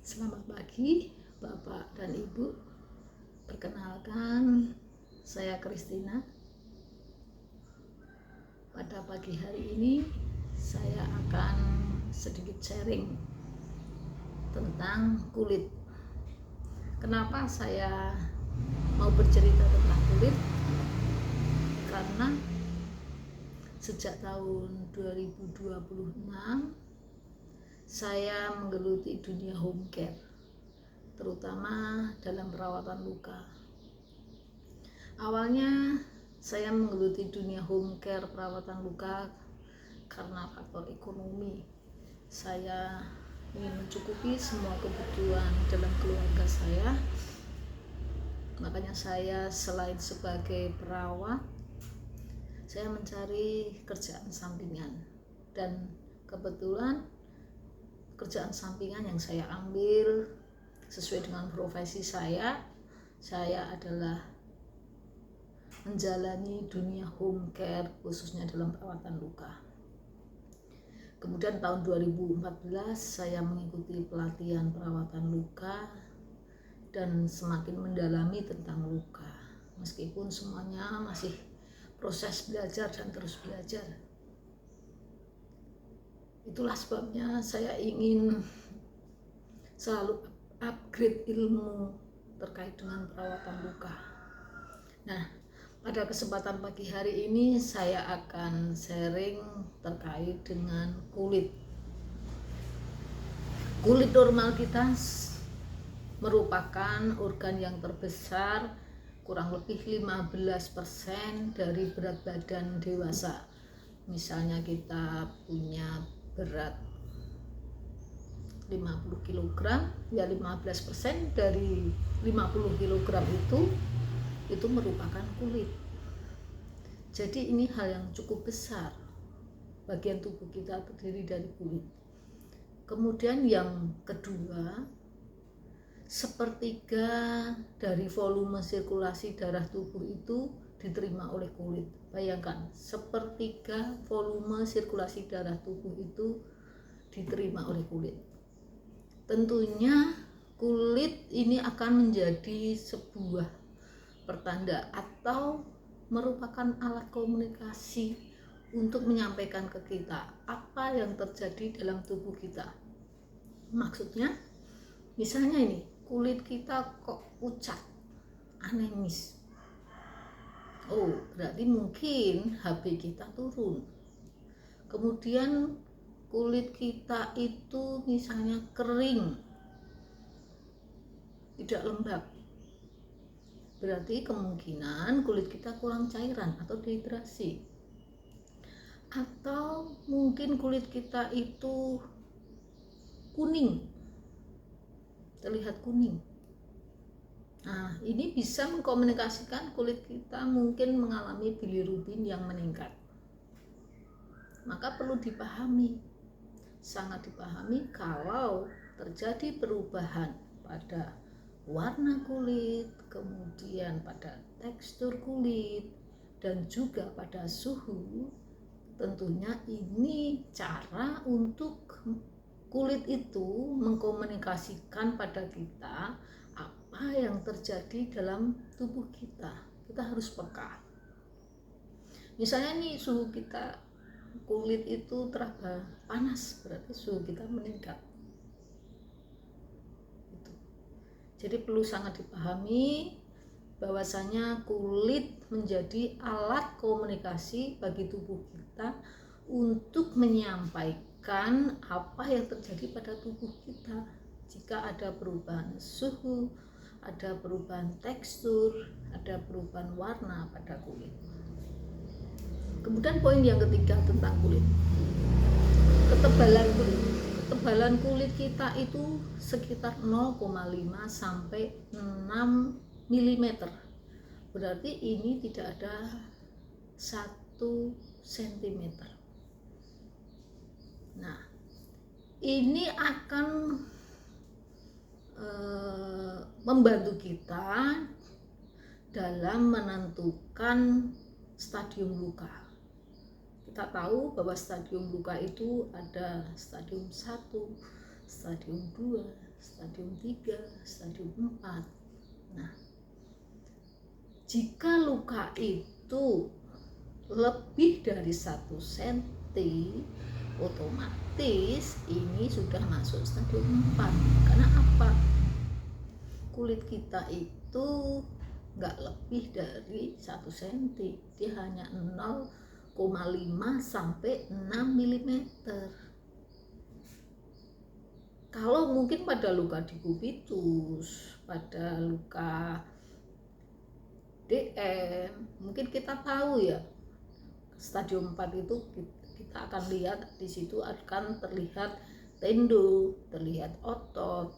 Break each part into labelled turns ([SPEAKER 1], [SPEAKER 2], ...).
[SPEAKER 1] Selamat pagi Bapak dan Ibu. Perkenalkan, saya Kristina. Pada pagi hari ini saya akan sedikit sharing tentang kulit. Kenapa saya mau bercerita tentang kulit? Karena sejak tahun 2026 saya menggeluti dunia home care, terutama dalam perawatan luka. Awalnya saya menggeluti dunia home care perawatan luka karena faktor ekonomi. Saya ingin mencukupi semua kebutuhan dalam keluarga saya. Makanya saya selain sebagai perawat, saya mencari kerjaan sampingan. Dan kebetulan kerjaan sampingan yang saya ambil sesuai dengan profesi saya adalah menjalani dunia home care khususnya dalam perawatan luka. Kemudian tahun 2014 saya mengikuti pelatihan perawatan luka dan semakin mendalami tentang luka. Meskipun semuanya masih proses belajar dan terus belajar. Itulah sebabnya saya ingin selalu upgrade ilmu terkait dengan perawatan luka. Nah, pada kesempatan pagi hari ini saya akan sharing terkait dengan kulit. Kulit normal kita merupakan organ yang terbesar, kurang lebih 15% dari berat badan dewasa. Misalnya kita punya berat 50 kg, ya 15% dari 50 kg itu merupakan kulit. Jadi ini hal yang cukup besar. Bagian tubuh kita terdiri dari kulit. Kemudian yang kedua, sepertiga dari volume sirkulasi darah tubuh itu diterima oleh kulit. Bayangkan, sepertiga volume sirkulasi darah tubuh itu diterima oleh kulit. Tentunya kulit ini akan menjadi sebuah pertanda atau merupakan alat komunikasi untuk menyampaikan ke kita apa yang terjadi dalam tubuh kita. Maksudnya, misalnya ini, kulit kita kok pucat, anemis. Oh, berarti mungkin HB kita turun. Kemudian kulit kita itu misalnya kering, tidak lembab. Berarti kemungkinan kulit kita kurang cairan atau dehidrasi. Atau mungkin kulit kita itu kuning, terlihat kuning. Nah, ini bisa mengkomunikasikan kulit kita mungkin mengalami bilirubin yang meningkat. Maka perlu dipahami, sangat dipahami kalau terjadi perubahan pada warna kulit, kemudian pada tekstur kulit, dan juga pada suhu. Tentunya ini cara untuk kulit itu mengkomunikasikan pada kita apa yang terjadi dalam tubuh kita. Kita harus peka. Misalnya nih, suhu kita, kulit itu terasa panas, berarti suhu kita meningkat. Jadi perlu sangat dipahami bahwasanya kulit menjadi alat komunikasi bagi tubuh kita untuk menyampaikan apa yang terjadi pada tubuh kita. Jika ada perubahan suhu, ada perubahan tekstur, ada perubahan warna pada kulit. Kemudian poin yang ketiga tentang kulit, ketebalan kulit. Ketebalan kulit kita itu sekitar 0,5 sampai 6 mm. Berarti ini tidak ada 1 cm. Nah, ini akan membantu kita dalam menentukan stadium luka. Kita tahu bahwa stadium luka itu ada stadium 1, stadium 2, stadium 3, stadium 4. Nah, jika luka itu lebih dari 1 cm, otomatis ini sudah masuk stadium 4. Karena apa? Kulit kita itu nggak lebih dari 1 cm, dia hanya 0,5 sampai 6 mm. Kalau mungkin pada luka di kubitus, pada luka DM, mungkin kita tahu ya, stadium 4 itu kita akan lihat di situ akan terlihat tendo, terlihat otot.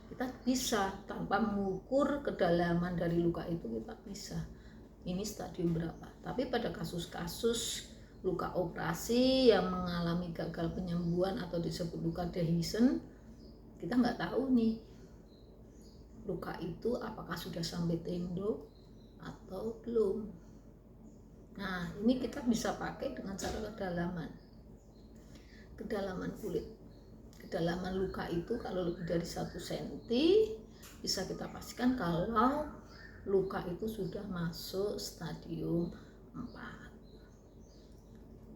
[SPEAKER 1] Kita bisa tanpa mengukur kedalaman dari luka itu, kita bisa ini stadium berapa. Tapi pada kasus-kasus luka operasi yang mengalami gagal penyembuhan atau disebut luka dehiscence, kita nggak tahu nih luka itu apakah sudah sampai tendo atau belum. Nah, ini kita bisa pakai dengan cara kedalaman kulit. Kedalaman luka itu kalau lebih dari 1 cm bisa kita pastikan kalau luka itu sudah masuk stadium 4.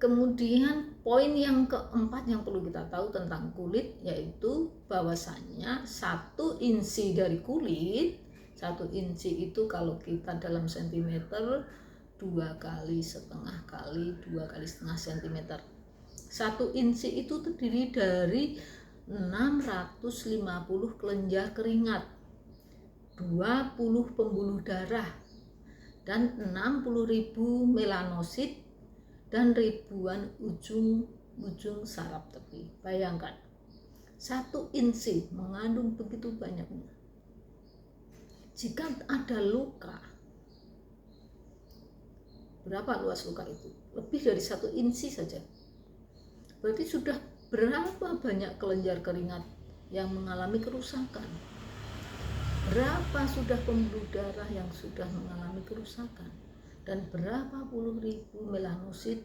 [SPEAKER 1] Kemudian poin yang keempat yang perlu kita tahu tentang kulit, yaitu bahwasannya 1 inci dari kulit, 1 inci itu kalau kita dalam sentimeter 2,5 kali 2,5 cm. 1 inci itu terdiri dari 650 kelenjar keringat, 20 pembuluh darah, dan 60.000 melanosit, dan ribuan ujung saraf tepi. Bayangkan, 1 inci mengandung begitu banyaknya. Jika ada luka, berapa luas luka itu? Lebih dari 1 inci saja. Berarti sudah berapa banyak kelenjar keringat yang mengalami kerusakan? Berapa sudah pembuluh darah yang sudah mengalami kerusakan? Dan berapa puluh ribu melanosit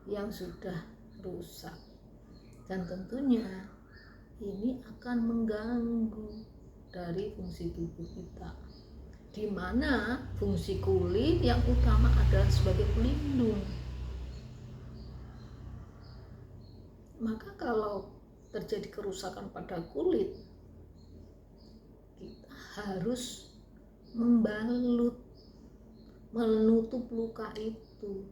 [SPEAKER 1] yang sudah rusak? Dan tentunya ini akan mengganggu dari fungsi tubuh kita, di mana fungsi kulit yang utama adalah sebagai pelindung. Maka kalau terjadi kerusakan pada kulit, kita harus membalut, menutup luka itu.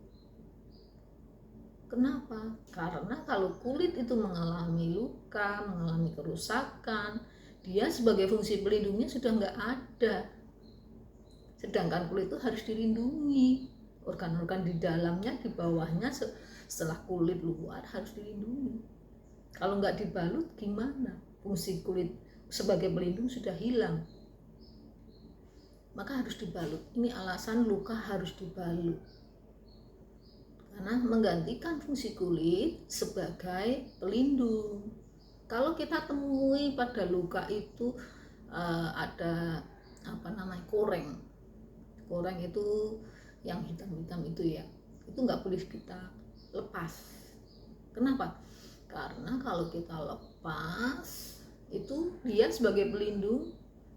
[SPEAKER 1] Kenapa? Karena kalau kulit itu mengalami luka, mengalami kerusakan, dia sebagai fungsi pelindungnya sudah nggak ada. Sedangkan kulit itu harus dilindungi. Organ-organ di dalamnya, di bawahnya setelah kulit luar harus dilindungi. Kalau nggak dibalut gimana? Fungsi kulit sebagai pelindung sudah hilang. Maka harus dibalut. Ini alasan luka harus dibalut. Karena menggantikan fungsi kulit sebagai pelindung. Kalau kita temui pada luka itu ada koreng. Koreng itu yang hitam-hitam itu ya. Itu nggak boleh kita lepas. Kenapa? Karena kalau kita lepas itu dia sebagai pelindung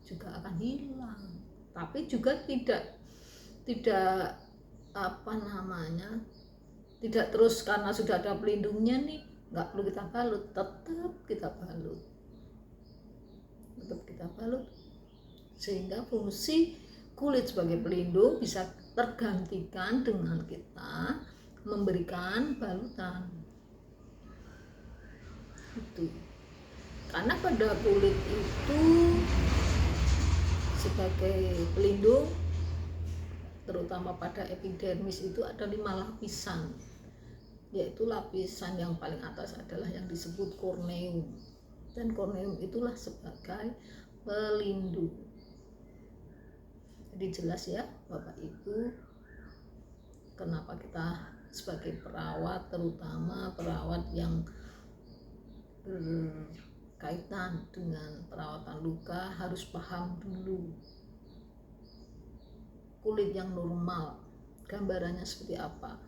[SPEAKER 1] juga akan hilang. Tapi juga tidak tidak terus karena sudah ada pelindungnya nih nggak perlu kita balut, tetap kita balut sehingga fungsi kulit sebagai pelindung bisa tergantikan dengan kita memberikan balutan. Itu karena pada kulit itu sebagai pelindung, terutama pada epidermis itu ada 5 lapisan, yaitu lapisan yang paling atas adalah yang disebut korneum, dan korneum itulah sebagai pelindung. Jadi jelas ya Bapak Ibu, kenapa kita sebagai perawat, terutama perawat yang berkaitan dengan perawatan luka, harus paham dulu kulit yang normal gambarannya seperti apa.